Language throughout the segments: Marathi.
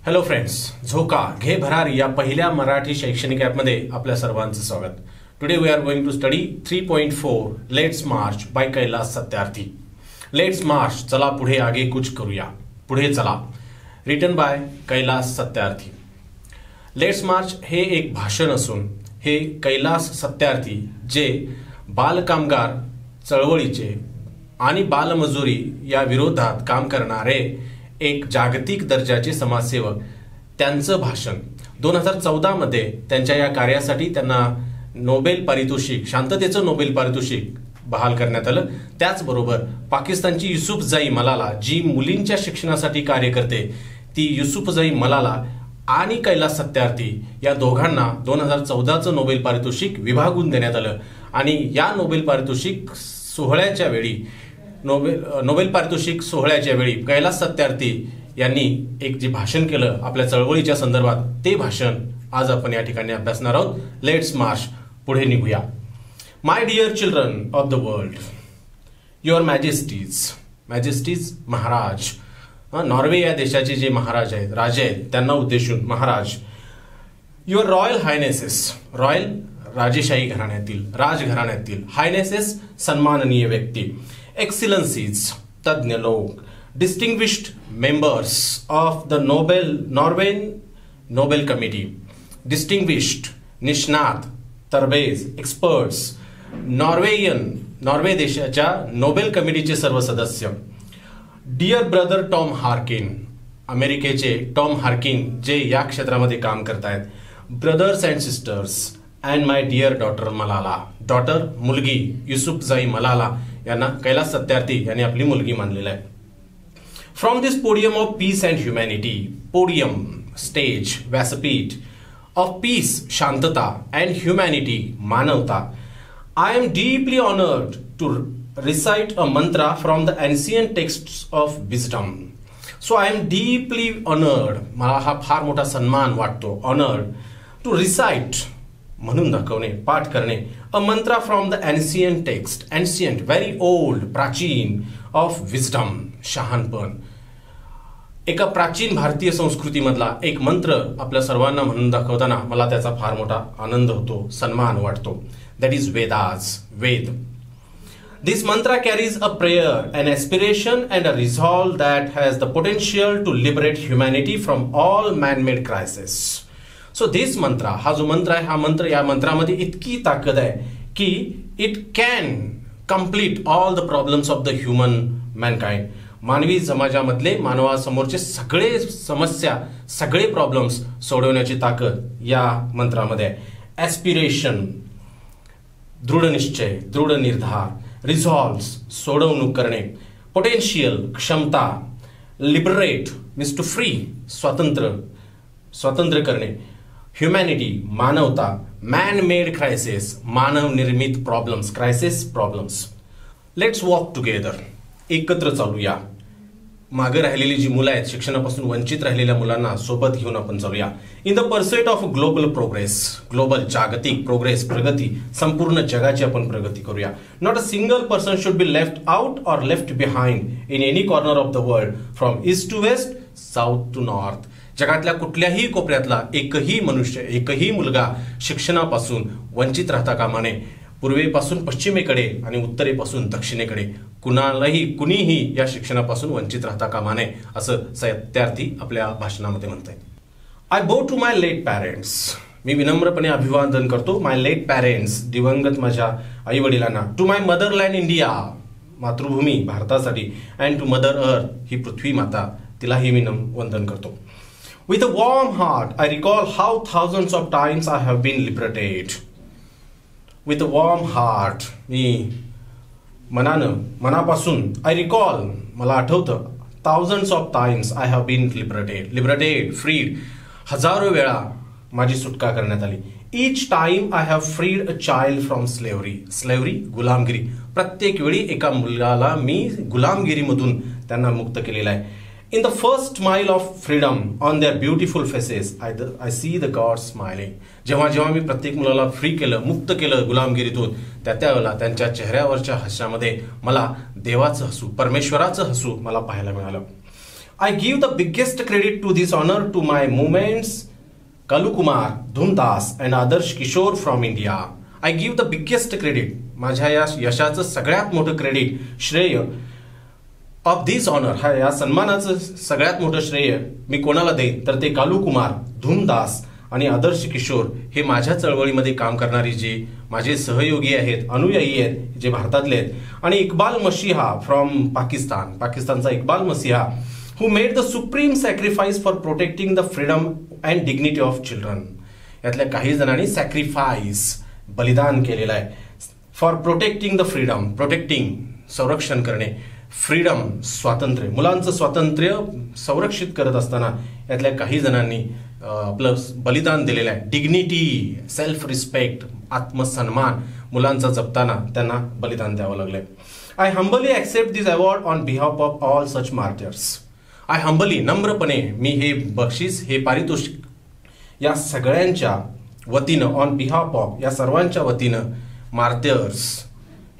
हॅलो फ्रेंड्स, झोका घे भरारी या पहिल्या मराठी शैक्षणिक ॲपमध्ये आपल्या सर्वांचं स्वागत. Today we are going to study 3.4 let's march by Kailash Satyarthi. Let's march, चला पुढे आगे कुछ करूया, पुढे चला, written by Kailash Satyarthi. Let's march हे एक भाषण असून हे कैलास सत्यार्थी जे बालकामगार चळवळीचे आणि बालमजुरी या विरोधात काम करणारे एक जागतिक दर्जाचे समाजसेवक, त्यांचं भाषण 2014 मध्ये त्यांच्या या कार्यासाठी त्यांना नोबेल पारितोषिक, शांततेचं नोबेल पारितोषिक बहाल करण्यात आलं. त्याचबरोबर पाकिस्तानची युसुफजाई मलाला, जी मुलींच्या शिक्षणासाठी कार्य करते, ती युसुफजाई मलाला आणि कैलास सत्यार्थी या दोघांना 2014चं नोबेल पारितोषिक विभागून देण्यात आलं. आणि या नोबेल पारितोषिक सोहळ्याच्या वेळी नोबेल पारितोषिक सोहळ्याच्या वेळी कैलास सत्यार्थी यांनी एक जे भाषण केलं आपल्या चळवळीच्या संदर्भात, ते भाषण आज आपण या ठिकाणी अभ्यासणार आहोत. लेट्स मार्च, पुढे निघूया. My dear children of the world, your majesties महाराज, नॉर्वे या देशाचे जे महाराज आहेत, राजे आहेत, त्यांना उद्देशून महाराज. युअर रॉयल हायनेसेस, रॉयल राजेशाही घराण्यातील, राजघराण्यातील, हायनेसेस सन्माननीय व्यक्ती, एक्सिलन्सीज तज्ञ लोक, distinguished members of the Norwegian Nobel committee, distinguished निष्णात, तरबेज, एक्सपर्ट्स, नॉर्वे देशाच्या नोबेल कमिटीचे सर्व सदस्य, डिअर ब्रदर टॉम हार्किन, अमेरिकेचे टॉम हार्किन जे या क्षेत्रामध्ये काम करतायत, brothers and sisters, and my dear daughter Malala, daughter मुलगी युसुफजाई मलाला यांना कैलास सत्यार्थी यांनी आपली मुलगी मानलेला आहे. From this podium of peace and humanity, podium stage व्यासपीठ ऑफ पीस शांतता अँड ह्युमॅनिटी मानवता, I am deeply honoured to recite a mantra from the ancient texts of wisdom. So I am deeply honoured, मला हा फार मोठा सन्मान वाटतो, ऑनर्ड टू रिसाइट म्हणून दाखवणे, पाठ करणे, a mantra from the ancient text, ancient very old, प्राचीन, ऑफ विजडम शहाणपण, एका प्राचीन भारतीय संस्कृतीमधला एक मंत्र आपल्या सर्वांना म्हणून दाखवताना मला त्याचा फार मोठा आनंद होतो, सन्मान वाटतो. That is Vedas, Veda. This mantra carries a prayer, an aspiration and a resolve that has the potential to liberate humanity from all man-made crises. So this mantra, हा जो मंत्र आहे, हा मंत्र, या मंत्रामध्ये इतकी ताकद आहे की it can complete all the problems of the human Mankind. मानवी समाजामधले मानवासमोरचे सगळे समस्या, सगळे प्रॉब्लेम्स सोडवण्याची ताकद या मंत्रामध्ये आहे. ॲस्पिरेशन दृढ निश्चय, दृढ निर्धार, रिझॉल्व्ह सोडवणूक करणे, पोटेन्शियल क्षमता, लिबरेट मीन्स टू फ्री स्वतंत्र करणे, ह्युमॅनिटी मानवता, मॅन मेड क्रायसिस मानव निर्मित problems, crisis problems. Let's walk together, एकत्र चालूया. मागे राहिलेली जी मुलं आहेत, शिक्षणापासून वंचित राहिलेल्या मुलांना सोबत घेऊन आपण चालूया. In the pursuit of global progress, global जागतिक प्रोग्रेस, प्रगती, संपूर्ण जगाची आपण प्रगती करूया. Not a single person should be left out or left behind in any corner of the world, from east to west, south to north. जगातल्या कुठल्याही कोपऱ्यातला एकही मनुष्य, एकही मुलगा शिक्षणापासून वंचित राहता कामा नये. पूर्वेपासून पश्चिमेकडे आणि उत्तरेपासून दक्षिणेकडे कुणीही या शिक्षणापासून वंचित राहता कामा नये, असं सत्यार्थी आपल्या भाषणामध्ये म्हणत आहेत. आय बो टू माय लेट पॅरेंट्स, मी विनम्रपणे अभिवादन करतो. माय लेट पॅरेंट्स, दिवंगत माझ्या आई वडिलांना. टू माय मदरलँड इंडिया, मातृभूमी भारतासाठी. अँड टू मदर अर्थ, ही पृथ्वी माता, तिलाही मी वंदन करतो. With a warm heart, I recall how thousands of times I have been liberated. With a warm heart, मी मनापासून, I recall, मला आठवतं, thousands of times I have been liberated, freed. हजारो वेळा माझी सुटका करण्यात आली. Each time I have freed a child from slavery, गुलामगिरी. प्रत्येक वेळी एका मुलाला मी गुलामगिरीमधून त्यांना मुक्त केलेला आहे. In the first smile of freedom on their beautiful faces, I see the God smiling. जेव्हा मी प्रत्येक मुलाला फ्री केलं, मुक्त केलं गुलामगिरीतून, त्यावेळेला त्यांच्या चेहऱ्यावरच्या हसण्यामध्ये मला देवाचं हसू, परमेश्वराचं हसू मला पाहायला मिळालं. I give the biggest credit to this honor to my movements, Kalu Kumar, Dhumdas and Adarsh Kishore from India. I give the biggest credit. माझ्या या यशाचं सगळ्यात मोठं क्रेडिट, श्रेय ऑफ दिस ऑनर, हा या सन्मानाचं सगळ्यात मोठं श्रेय मी कोणाला देईन तर ते कालू कुमार, धूमदास आणि आदर्श किशोर हे माझ्या चळवळीमध्ये काम करणारी जे माझे सहयोगी आहेत, अनुयायी आहेत, जे भारतातले आहेत, आणि इक्बाल मसीहा फ्रॉम पाकिस्तानचा इक्बाल मसीहा, who made the supreme sacrifice for protecting the freedom and dignity of children. यातल्या काही जणांनी सॅक्रिफाईस, बलिदान केलेलं आहे, for protecting the freedom, protecting संरक्षण करणे, फ्रीडम स्वातंत्र्य, मुलांचं स्वातंत्र्य संरक्षित करत असताना यातल्या काही जणांनी आपलं बलिदान दिलेलं आहे. डिग्निटी, सेल्फ रिस्पेक्ट, आत्मसन्मान मुलांचा जपताना त्यांना बलिदान द्यावं लागलंय. I humbly accept this award on behalf of all such martyrs. I humbly, नम्रपणे मी हे बक्षीस, हे पारितोषिक या सगळ्यांच्या वतीनं, ऑन बिहाफ ऑफ, या सर्वांच्या वतीनं, मार्टर्स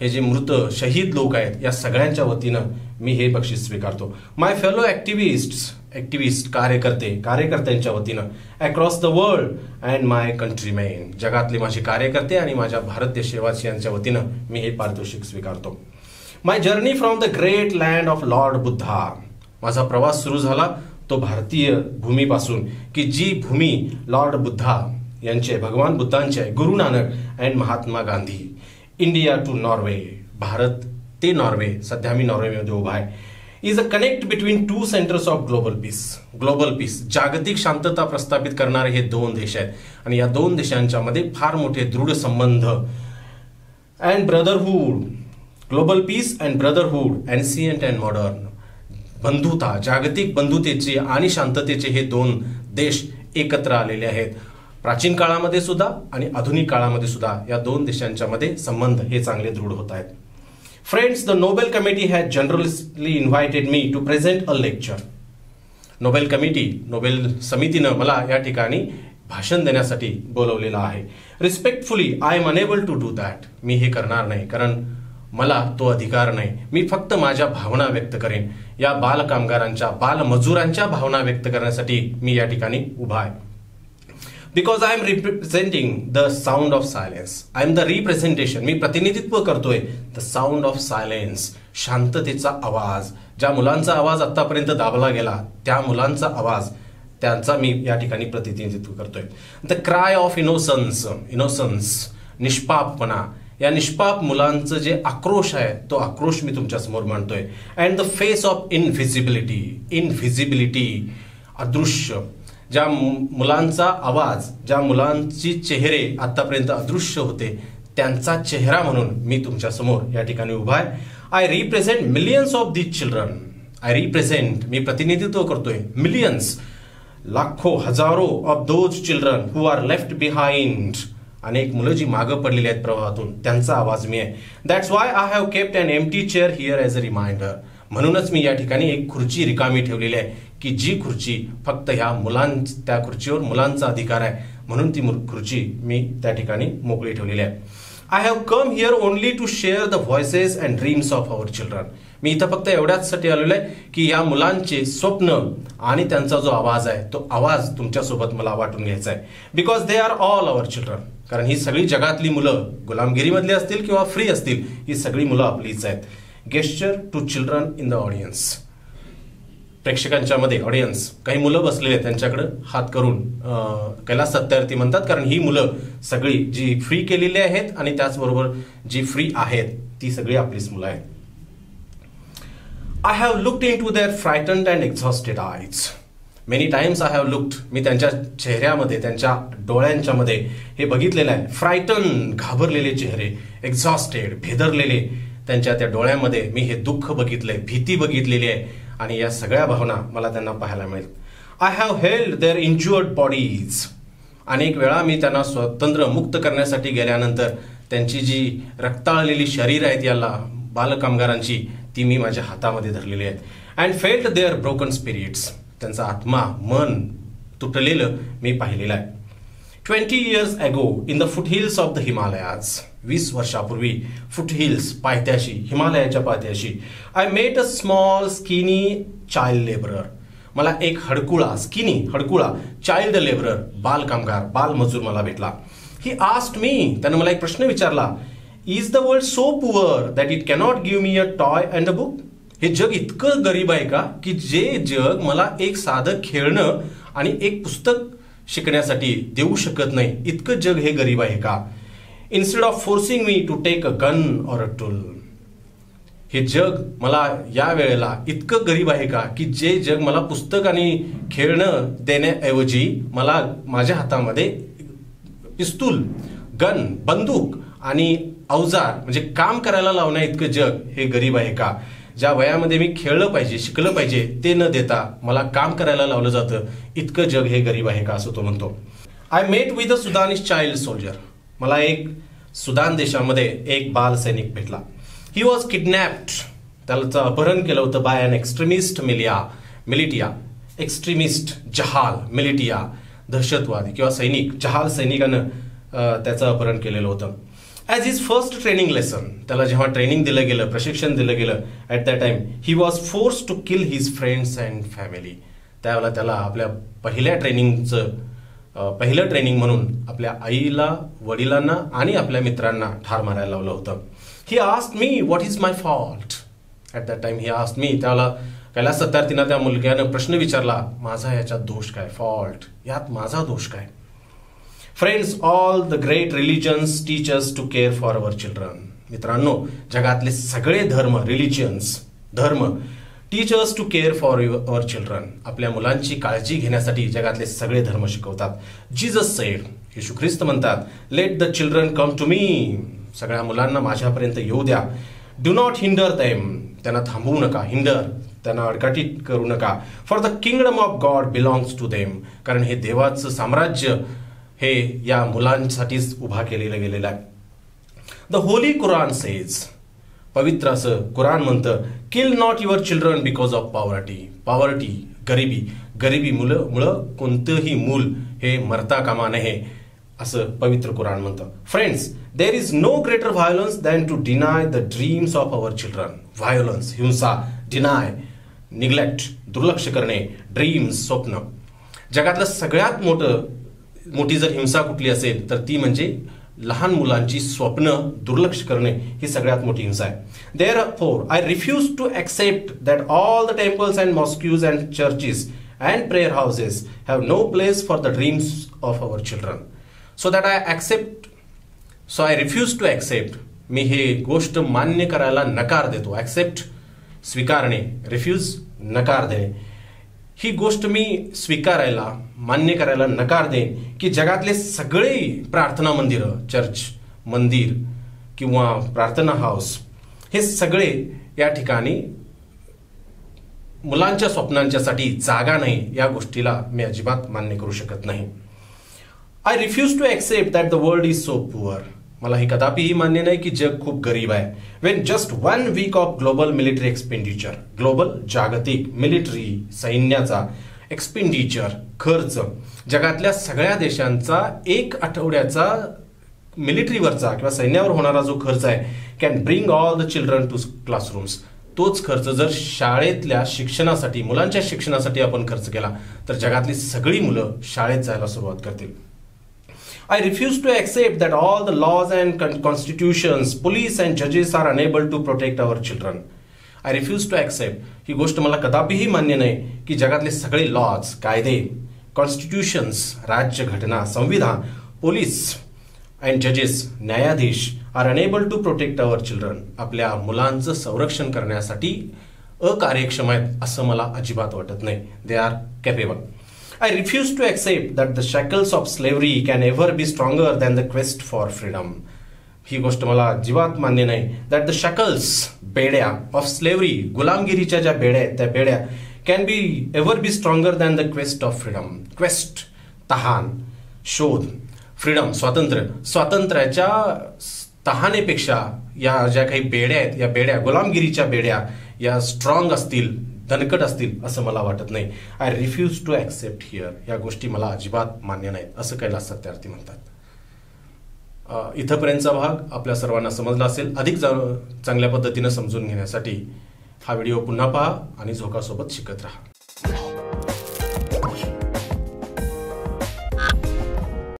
हे जे मृत शहीद लोक आहेत या सगळ्यांच्या वतीनं मी हे बक्षीस स्वीकारतो. माय फेलो ऍक्टिव्हिस्ट कार्यकर्त्यांच्या वतीनं, across the world and my countrymen, जगातले माझे कार्यकर्ते आणि माझ्या भारत देशवासियांच्या वतीनं मी हे पारितोषिक स्वीकारतो. My journey from the great land of Lord Buddha. माझा प्रवास सुरू झाला तो भारतीय भूमीपासून, की जी भूमी लॉर्ड बुद्धा यांचे, भगवान बुद्धांचे आहे, Guru Nanak and Mahatma Gandhi. India to Norway, Bharat ते नॉर्वे, सध्या मी नॉर्वेमध्ये उभा आहे. Is a connect between two centres of global peace, जागतिक शांतता प्रस्थापित करणारे हे दोन देश आहेत आणि या दोन देशांच्या मध्ये फार मोठे दृढ संबंध, and brotherhood, global peace and brotherhood, ancient and modern, बंधुता, जागतिक बंधुतेचे आणि शांततेचे हे दोन देश एकत्र आलेले आहेत. प्राचीन काळामध्ये सुद्धा आणि आधुनिक काळामध्ये सुद्धा या दोन देशांच्या मध्ये संबंध हे चांगले दृढ होत आहेत. Friends, the Nobel committee has generally invited me to present a lecture. नोबेल समितीनं मला या ठिकाणी भाषण देण्यासाठी बोलवलेलं आहे. Respectfully I am unable to do that. मी हे करणार नाही कारण मला तो अधिकार नाही. मी फक्त माझ्या भावना व्यक्त करेन. या बाल कामगारांच्या, बाल मजुरांच्या भावना व्यक्त करण्यासाठी मी या ठिकाणी उभा आहे. Because I am representing the sound of silence. I am the representation, मी प्रतिनिधित्व करतोय द साऊंड ऑफ सायलेन्स, शांततेचा आवाज. ज्या मुलांचा आवाज आतापर्यंत दाबला गेला त्या मुलांचा आवाज, त्यांचा मी या ठिकाणी प्रतिनिधित्व करतोय. द क्राय ऑफ इनोसन्स, निष्पापपणा, या निष्पाप मुलांचं जे आक्रोश आहे तो आक्रोश मी तुमच्या समोर मांडतोय. अँड द फेस ऑफ इनव्हिजिबिलिटी, अदृश्य, ज्या मुलांचा आवाज, ज्या मुलांची चेहरे आतापर्यंत अदृश्य होते त्यांचा चेहरा म्हणून मी तुमच्या समोर या ठिकाणी उभा आहे. I represent millions of these children. मी प्रतिनिधित्व करतोय मिलियन्स, लाखो, हजारो of those children who are left behind, अनेक मुलं जी मागं पडलेली आहेत प्रवाहातून, त्यांचा आवाज मी आहे. That's why I have kept an empty chair here as a reminder. म्हणूनच मी या ठिकाणी एक खुर्ची रिकामी ठेवलेली आहे, की जी खुर्ची फक्त ह्या त्या खुर्चीवर मुलांचा अधिकार आहे म्हणून ती खुर्ची मी त्या ठिकाणी मोकळी ठेवलेली आहे. I have come here only to share the voices and dreams of our children. मी इथं फक्त एवढ्याचसाठी आलेलो आहे की या मुलांचे स्वप्न आणि त्यांचा जो आवाज आहे तो आवाज तुमच्यासोबत मला वाटून घ्यायचा आहे. Because they are all our children. कारण ही सगळी जगातली मुलं, गुलामगिरीमधली असतील किंवा फ्री असतील, ही सगळी मुलं आपलीच आहेत. Gesture to children in the audience. प्रेक्षकांच्या मध्ये, ऑडियन्स, काही मुलं बसलेले आहेत त्यांच्याकडे हात करून कैलास सत्यार्थी म्हणतात, कारण ही मुलं सगळी जी फ्री केलेली आहेत आणि त्याचबरोबर जी फ्री आहेत ती सगळी आपलीच मुलं आहेत. I have looked into their frightened and exhausted eyes. Many times I have looked, मी त्यांच्या चेहऱ्यामध्ये, त्यांच्या डोळ्यांच्या मध्ये हे बघितलेलं आहे. फ्रायटन, घाबरलेले चेहरे, एक्झॉस्टेड, भेदरलेले त्यांच्या त्या डोळ्यामध्ये मी हे दुःख बघितलंय, भीती बघितलेली आहे आणि या सगळ्या भावना मला त्यांना पाहायला मिळेल. I have held their injured bodies. अनेक वेळा मी त्यांना स्वतंत्र मुक्त करण्यासाठी गेल्यानंतर त्यांची जी रक्ताळलेली शरीर आहेत या बालकामगारांची, ती मी माझ्या हातामध्ये धरलेली आहेत. And felt their broken spirits. त्यांचा आत्मा, मन तुटलेलं मी पाहिलेलं आहे. 20 years ago in the foothills of the Himalayas, 20 वर्षापूर्वी फुटहिल्स, पायथ्याशी, हिमालयाच्या पायथ्याशी, I met a small skinny child laborer. मला एक हडकुळा चाइल्ड लेबरर, बाल कामगार, बाल मजूर मला भेटला. ही आस्क्ड मी, त्यानं मला एक प्रश्न विचारला, is the world so poor that it cannot give me a toy and a book? हे जग इतकं गरीब आहे का की जे जग मला एक साधं खेळणं आणि एक पुस्तक शिकण्यासाठी देऊ शकत नाही, इतकं जग हे गरीब आहे का? Instead of forcing me to take a gun or a tool. हे जग मला या वेळेला इतकं गरीब आहे का की जे जग मला पुस्तक आणि खेळणं देण्याऐवजी मला माझ्या हातामध्ये पिस्तूल, गन, बंदूक आणि अवजार म्हणजे काम करायला लावण्या इतकं जग हे गरीब आहे का? ज्या वयामध्ये मी खेळलं पाहिजे, शिकलं पाहिजे, ते न देता मला काम करायला लावलं जातं, इतकं जग हे गरीब आहे का, असं तो म्हणतो. I met with a Sudanese child soldier. मला एक सुदान देशामध्ये एक बाल सैनिक भेटला. He was kidnapped. त्याचं अपहरण केलं होतं by an extremist militia. Extremist, जहाल, मिलिटिया, दहशतवादी किंवा सैनिक, जहाल सैनिकानं त्याचं अपहरण केलेलं होतं. As his first training lesson, त्याला जेव्हा ट्रेनिंग दिलं गेलं, प्रशिक्षण दिलं गेलं, at that time he was force to kill his friends and family. त्यावेळेला त्याला आपल्या पहिलं ट्रेनिंग म्हणून आपल्या आईला, वडिलांना आणि आपल्या मित्रांना ठार मारायला लावलं होतं. He asked me what is my fault. At that time he asked me, त्याला कैलास सत्यार्थीनं त्या मुलग्यानं प्रश्न विचारला, माझा याच्यात दोष काय, फॉल्ट, यात माझा दोष काय? Friends, all the great religions teach us to care for our children. मित्रांनो, जगातले सगळे धर्म teach us to care for our children. आपल्या मुलांची काळजी घेण्यासाठी जगातले सगळे धर्म शिकवतात. जीसस सेड, येशू ख्रिस्त म्हणतात, let the children come to me. सगळ्या मुलांना माझ्यापर्यंत येऊ द्या. डू नॉट हिंडर देम, त्यांना थांबवू नका. त्यांना अडकाटीत करू नका. For the kingdom of God belongs to them, कारण हे देवाचं साम्राज्य हे या मुलांसाठीच उभा केलेलं गेलेलं आहे. द होली कुरान सेज, पवित्र असं कुरान म्हणतं, kill not your children because of poverty, गरिबी मुलं कोणतंही मूल हे मरता कामा नये, असं पवित्र कुरान म्हणतं. Friends, there is no greater violence than to deny the dreams of our children. Violence, हिंसा, डिनाय, निग्लेक्ट, दुर्लक्ष करणे, ड्रीम्स, स्वप्न. जगातलं सगळ्यात मोठी जर हिंसा कुठली असेल तर ती म्हणजे लहान मुलांची स्वप्न दुर्लक्ष करणे, ही सगळ्यात मोठी हिंसा आहे. Therefore, I refuse to accept that all the temples and mosques and churches and prayer houses have no place for the dreams of our children. So I refuse to accept. मी हे गोष्ट मान्य करायला नकार देतो. Accept, स्वीकारणे, refuse, नकार देणे. ही गोष्ट मी स्वीकारायला, मान्य करायला नकार देईन की जगातले सगळे प्रार्थना मंदिरं, चर्च, मंदिर किंवा प्रार्थना हाऊस, हे सगळे या ठिकाणी मुलांच्या स्वप्नांच्यासाठी जागा नाही, या गोष्टीला मी अजिबात मान्य करू शकत नाही. I refuse to accept that the world is so poor. मला हे कदापिही मान्य नाही की जग खूप गरीब आहे. When just 1 week of global military expenditure, global जागतिक मिलिटरी सैन्याचा एक्सपेंडिचर, खर्च, जगातल्या सगळ्या देशांचा 1 आठवड्याचा मिलिटरीवरचा किंवा सैन्यावर होणारा जो खर्च आहे, can bring all the children to classrooms. तोच खर्च जर शाळेतल्या शिक्षणासाठी, मुलांच्या शिक्षणासाठी आपण खर्च केला तर जगातली सगळी मुलं शाळेत जायला सुरुवात करतील. I refuse to accept that all the laws and constitutions, police and judges are unable to protect our children. I refuse to accept. ही गोष्ट मला कदापिही मान्य नाही की जगातले सगळे लॉज, कायदे, कॉन्स्टिट्यूशन्स, राज्यघटना, संविधान, पोलीस अँड जजेस, न्यायाधीश are unable to protect our children, आपल्या मुलांचं संरक्षण करण्यासाठी अकार्यक्षम आहेत असं मला अजिबात वाटत नाही. They are capable. I refuse to accept that the shackles of slavery can ever be stronger than the quest for freedom. ही गोष्ट मला अजिबात मान्य नाही. That the shackles, बेड्या of slavery, गुलामगिरीच्या ज्या बेड्या आहेत त्या बेड्या can be ever be stronger than the quest of freedom. Quest, तहान, शोध, freedom, स्वातंत्र्याच्या तहानेपेक्षा या ज्या काही बेड्या आहेत, या बेड्या, गुलामगिरीच्या बेड्या, या स्ट्रॉंग असतील, दणकट असतील असं मला वाटत नाही. I refuse to accept here. या गोष्टी मला अजिबात मान्य नाहीत असं कैलास सत्यार्थी म्हणतात. इथंपर्यंतचा भाग आपल्या सर्वांना समजला असेल. अधिक चांगल्या पद्धतीनं समजून घेण्यासाठी हा व्हिडिओ पुन्हा पहा आणि झोकासोबत शिकत राहा. धन्यवाद.